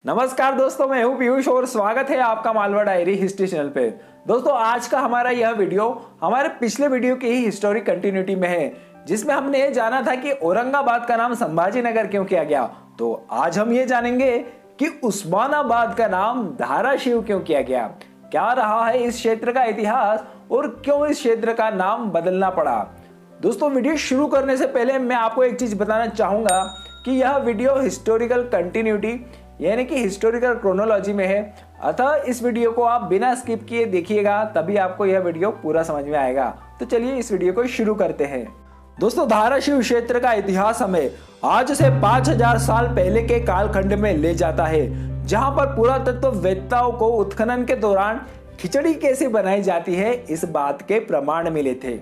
नमस्कार दोस्तों, मैं हूं पीयूष और स्वागत है आपका मालवा डायरी हिस्ट्री चैनल पे। दोस्तों, आज का हमारा यह वीडियो हमारे पिछले वीडियो की ही हिस्टोरिक कंटिन्यूटी में है, जिसमें हमने ये जाना था कि औरंगाबाद का नाम संभाजी नगर क्यों किया गया। तो आज हम ये जानेंगे कि उस्मानाबाद का नाम धाराशिव क्यों किया गया, क्या रहा है इस क्षेत्र का इतिहास और क्यों इस क्षेत्र का नाम बदलना पड़ा। दोस्तों, वीडियो शुरू करने से पहले मैं आपको एक चीज बताना चाहूंगा कि यह वीडियो हिस्टोरिकल कंटिन्यूटी यानी कि हिस्टोरिकल क्रोनोलॉजी में है, अतः इस वीडियो को आप बिना स्किप किए देखिएगा, तभी आपको यह वीडियो पूरा समझ में आएगा। तो चलिए इस वीडियो को शुरू करते हैं। दोस्तों, धाराशिव क्षेत्र का इतिहास हमें आज से 5000 साल पहले के कालखंड में ले जाता है, जहां पर पुरातत्ववेत्ताओं को उत्खनन के दौरान खिचड़ी कैसे बनाई जाती है इस बात के प्रमाण मिले थे।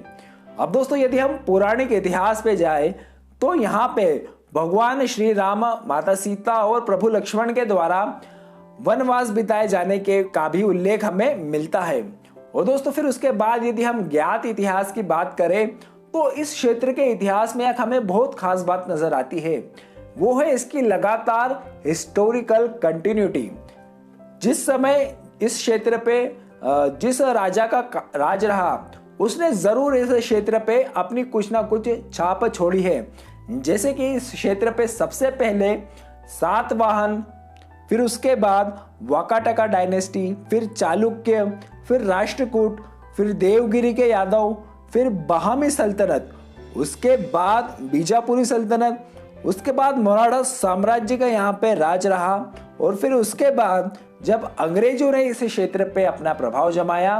अब दोस्तों, यदि हम पौराणिक इतिहास पे जाए तो यहाँ पे भगवान श्री राम, माता सीता और प्रभु लक्ष्मण के द्वारा वनवास बिताए जाने के का भी उल्लेख हमें मिलता है। और दोस्तों, फिर उसके बाद यदि हम ज्ञात इतिहास की बात करें तो इस क्षेत्र के इतिहास में एक हमें बहुत खास बात नजर आती है, वो है इसकी लगातार हिस्टोरिकल कंटिन्यूटी। जिस समय इस क्षेत्र पे जिस राजा का राज रहा, उसने जरूर इस क्षेत्र पे अपनी कुछ ना कुछ छाप छोड़ी है। जैसे कि इस क्षेत्र पे सबसे पहले सातवाहन, फिर उसके बाद वाकाटका डायनेस्टी, फिर चालुक्य, फिर राष्ट्रकूट, फिर देवगिरी के यादव, फिर बहामी सल्तनत, उसके बाद बीजापुरी सल्तनत, उसके बाद मराठा साम्राज्य का यहाँ पे राज रहा। और फिर उसके बाद जब अंग्रेजों ने इस क्षेत्र पे अपना प्रभाव जमाया,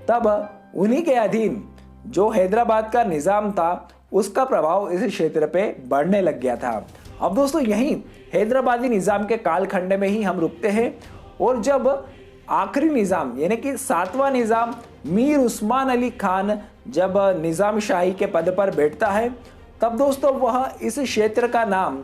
तब उन्हीं के अधीन जो हैदराबाद का निजाम था, उसका प्रभाव इस क्षेत्र पे बढ़ने लग गया था। अब दोस्तों, यहीं हैदराबादी निजाम के कालखंड में ही हम रुकते हैं, और जब आखिरी निजाम यानी कि सातवां निजाम मीर उस्मान अली खान जब निजाम शाही के पद पर बैठता है, तब दोस्तों वह इस क्षेत्र का नाम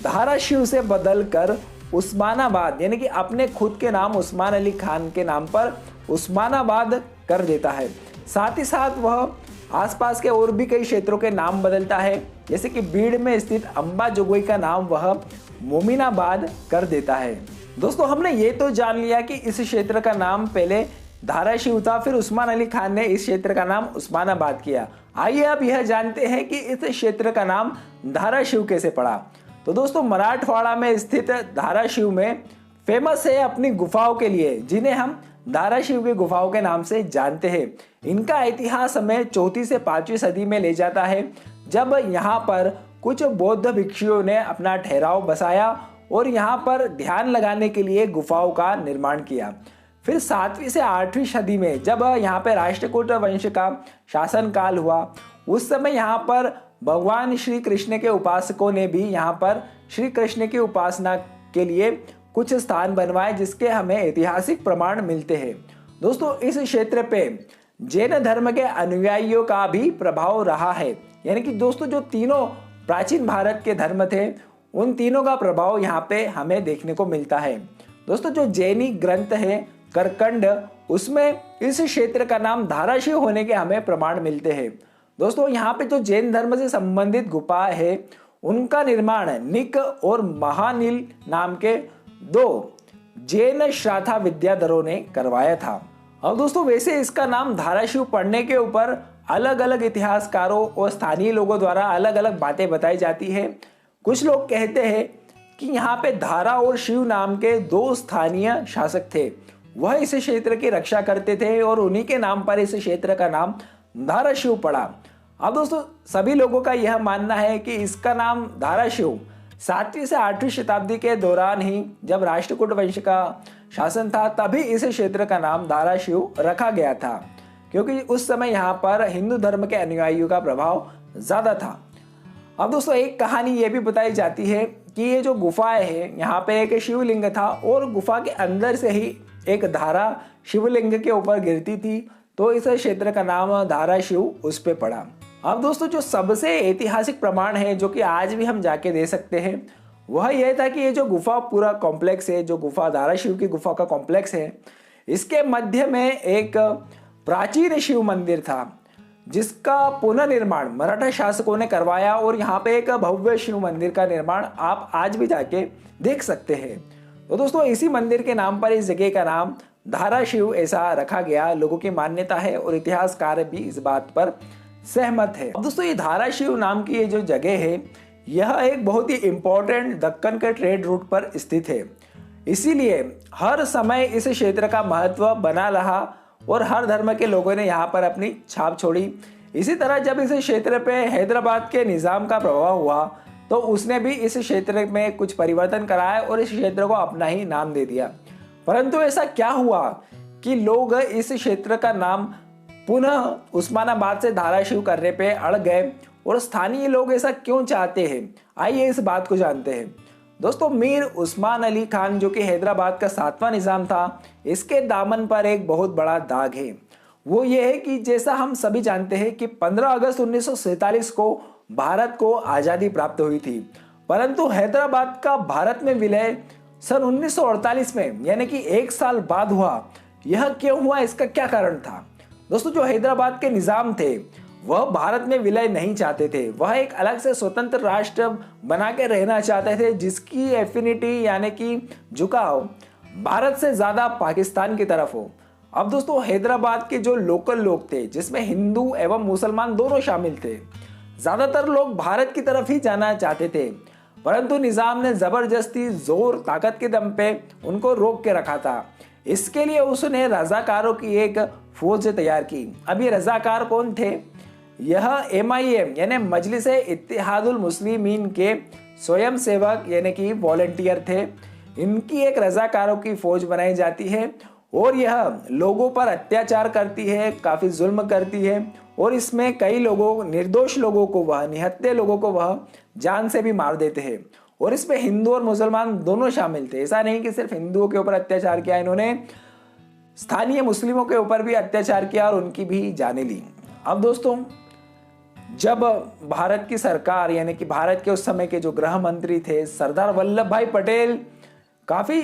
धाराशिव से बदलकर उस्मानाबाद यानी कि अपने खुद के नाम उस्मान अली खान के नाम पर उस्मानाबाद कर देता है। साथ ही साथ वह आसपास के और भी कई क्षेत्रों के नाम बदलता है, जैसे कि बीड़ में स्थित अंबा जोगई का नाम वह मोमिनाबाद कर देता है। दोस्तों, हमने ये तो जान लिया कि इस क्षेत्र का नाम पहले धाराशिव था, फिर उस्मान अली खान ने इस क्षेत्र का नाम उस्मानाबाद किया। आइए अब यह जानते हैं कि इस क्षेत्र का नाम धाराशिव कैसे पड़ा। तो दोस्तों, मराठवाड़ा में स्थित धाराशिव में फेमस है अपनी गुफाओं के लिए, जिन्हें हम धाराशिव की गुफाओं के नाम से जानते हैं। इनका इतिहास हमें 4वीं से 5वीं सदी में ले जाता है, जब यहाँ पर कुछ बौद्ध भिक्षुओं ने अपना ठहराव बसाया और यहाँ पर ध्यान लगाने के लिए गुफाओं का निर्माण किया। फिर 7वीं से 8वीं सदी में जब यहाँ पे राष्ट्रकूट वंश का शासन काल हुआ, उस समय यहाँ पर भगवान श्री कृष्ण के उपासकों ने भी यहाँ पर श्री कृष्ण की उपासना के लिए कुछ स्थान बनवाए, जिसके हमें ऐतिहासिक प्रमाण मिलते हैं। दोस्तों, इस क्षेत्र पे जैन धर्म के अनुयायियों का भी प्रभाव रहा है, यानी कि दोस्तों जो तीनों प्राचीन भारत के धर्म थे, उन तीनों का प्रभाव यहाँ पे हमें देखने को मिलता है। दोस्तों, जो जैनी ग्रंथ है करकंड, उसमें इस क्षेत्र का नाम धाराशिव होने के हमें प्रमाण मिलते हैं। दोस्तों, यहाँ पे जो जैन धर्म से संबंधित गुफा है, उनका निर्माण निक और महानील नाम के 2 जैन श्राद्धा विद्याधरों ने करवाया था। अब दोस्तों, वैसे इसका नाम धाराशिव पढ़ने के ऊपर अलग अलग इतिहासकारों और स्थानीय लोगों द्वारा अलग अलग बातें बताई जाती है। कुछ लोग कहते हैं कि यहाँ पे धारा और शिव नाम के 2 स्थानीय शासक थे, वह इस क्षेत्र की रक्षा करते थे और उन्हीं के नाम पर इस क्षेत्र का नाम धाराशिव पड़ा। अब दोस्तों, सभी लोगों का यह मानना है कि इसका नाम धाराशिव 7वीं से 8वीं शताब्दी के दौरान ही, जब राष्ट्रकूट वंश का शासन था, तभी इस क्षेत्र का नाम धाराशिव रखा गया था, क्योंकि उस समय यहाँ पर हिंदू धर्म के अनुयायियों का प्रभाव ज्यादा था। अब दोस्तों, एक कहानी ये भी बताई जाती है कि ये जो गुफाएं हैं, यहाँ पे एक शिवलिंग था और गुफा के अंदर से ही एक धारा शिवलिंग के ऊपर गिरती थी, तो इस क्षेत्र का नाम धाराशिव उस पे पड़ा। अब दोस्तों, जो सबसे ऐतिहासिक प्रमाण है जो कि आज भी हम जाके दे सकते हैं, वह यह था कि ये जो गुफा पूरा कॉम्प्लेक्स है, जो गुफा धाराशिव की गुफा का कॉम्प्लेक्स है, इसके मध्य में एक प्राचीन शिव मंदिर था, जिसका पुनर्निर्माण मराठा शासकों ने करवाया, और यहाँ पे एक भव्य शिव मंदिर का निर्माण आप आज भी जाके देख सकते हैं। तो दोस्तों इसी मंदिर के नाम पर इस जगह का नाम धाराशिव ऐसा रखा गया, लोगों की मान्यता है और इतिहासकार भी इस बात पर सहमत है। अब दोस्तों ये धाराशिव नाम की ये जो जगह है, यह एक बहुत ही इंपॉर्टेंट दक्कन के ट्रेड रूट पर स्थित है, इसीलिए हर समय इस क्षेत्र का महत्व बना रहा और हर धर्म के लोगों ने यहाँ पर अपनी छाप छोड़ी। इसी तरह जब इस क्षेत्र पे हैदराबाद के निज़ाम का प्रभाव हुआ तो उसने भी इस क्षेत्र में कुछ परिवर्तन कराया और इस क्षेत्र को अपना ही नाम दे दिया। परंतु ऐसा क्या हुआ कि लोग इस क्षेत्र का नाम पुनः उस्मानाबाद से धाराशिव करने पे अड़ गए और स्थानीय लोग ऐसा क्यों चाहते हैं, आइए इस बात को जानते हैं। दोस्तों मीर उस्मान अली खान जो कि हैदराबाद का 7वां निज़ाम था, इसके दामन पर एक बहुत बड़ा दाग है। वो ये है कि जैसा हम सभी जानते हैं कि 15 अगस्त 1947 को भारत को आज़ादी प्राप्त हुई थी, परंतु हैदराबाद का भारत में विलय सन 1948 में यानी कि 1 साल बाद हुआ। यह क्यों हुआ, इसका क्या कारण था? दोस्तों जो हैदराबाद के निज़ाम थे वह भारत में विलय नहीं चाहते थे, वह एक अलग से स्वतंत्र राष्ट्र बना के रहना चाहते थे जिसकी एफिनिटी यानी कि झुकाव भारत से ज़्यादा पाकिस्तान की तरफ हो। अब दोस्तों हैदराबाद के जो लोकल लोग थे जिसमें हिंदू एवं मुसलमान दोनों शामिल थे, ज़्यादातर लोग भारत की तरफ ही जाना चाहते थे, परंतु निज़ाम ने ज़बरदस्ती जोर ताकत के दम पे उनको रोक के रखा था। इसके लिए उसने रज़ाकारों की एक फौज तैयार की। अब ये रज़ाकार कौन थे? यह MIM यानी मजलिस इत्तेहादुल मुस्लिमीन के स्वयं सेवक यानी कि वॉलंटियर थे। इनकी एक रज़ाकारों की फौज बनाई जाती है और यह लोगों पर अत्याचार करती है, काफ़ी जुल्म करती है और इसमें कई लोगों, निर्दोष लोगों को वह, निहत्थे लोगों को वह जान से भी मार देते हैं। और इसमें हिंदू और मुसलमान दोनों शामिल थे। ऐसा नहीं कि सिर्फ हिंदुओं के ऊपर अत्याचार किया, इन्होंने स्थानीय मुस्लिमों के ऊपर भी अत्याचार किया और उनकी भी जानें ली। अब दोस्तों जब भारत की सरकार यानी कि भारत के उस समय के जो गृह मंत्री थे सरदार वल्लभ भाई पटेल काफ़ी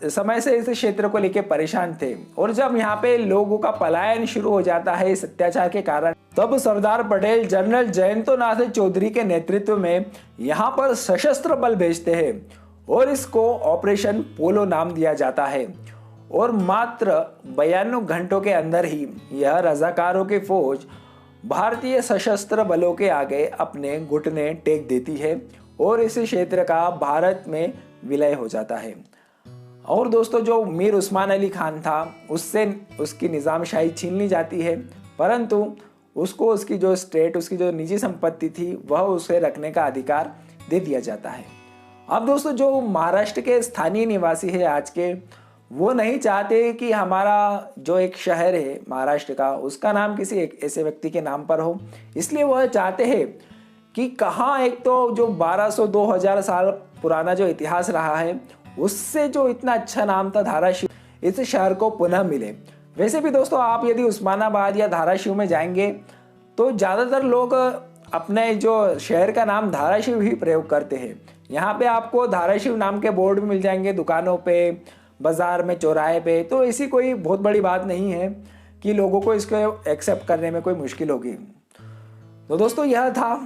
समय से इस क्षेत्र को लेकर परेशान थे और जब यहाँ पे लोगों का पलायन शुरू हो जाता है इस अत्याचार के कारण, तब सरदार पटेल जनरल जयंतो नाथ चौधरी के नेतृत्व में यहाँ पर सशस्त्र बल भेजते हैं और इसको ऑपरेशन पोलो नाम दिया जाता है। और मात्र 92 घंटों के अंदर ही यह रजाकारों की फौज भारतीय सशस्त्र बलों के आगे अपने घुटने टेक देती है और इस क्षेत्र का भारत में विलय हो जाता है। और दोस्तों जो मीर उस्मान अली खान था उससे उसकी निज़ामशाही छीन ली जाती है, परंतु उसको उसकी जो स्टेट, उसकी जो निजी संपत्ति थी वह उसे रखने का अधिकार दे दिया जाता है। अब दोस्तों जो महाराष्ट्र के स्थानीय निवासी है आज के, वो नहीं चाहते कि हमारा जो एक शहर है महाराष्ट्र का उसका नाम किसी एक ऐसे व्यक्ति के नाम पर हो, इसलिए वह चाहते हैं कि कहाँ एक तो जो 1200-2000 साल पुराना जो इतिहास रहा है उससे जो इतना अच्छा नाम था धाराशिव, इस शहर को पुनः मिले। वैसे भी दोस्तों आप यदि उस्मानाबाद या धाराशिव में जाएंगे तो ज़्यादातर लोग अपने जो शहर का नाम धाराशिव ही प्रयोग करते हैं। यहाँ पे आपको धाराशिव नाम के बोर्ड भी मिल जाएंगे दुकानों पे, बाज़ार में, चौराहे पे। तो ऐसी कोई बहुत बड़ी बात नहीं है कि लोगों को इसको एक्सेप्ट करने में कोई मुश्किल होगी। तो दोस्तों यह था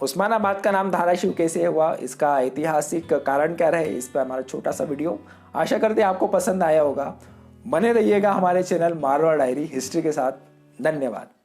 उस्मानाबाद का नाम धाराशिव कैसे हुआ, इसका ऐतिहासिक कारण क्या रहे, इस पर हमारा छोटा सा वीडियो। आशा करते हैं आपको पसंद आया होगा। बने रहिएगा हमारे चैनल मारवाड़ डायरी हिस्ट्री के साथ। धन्यवाद।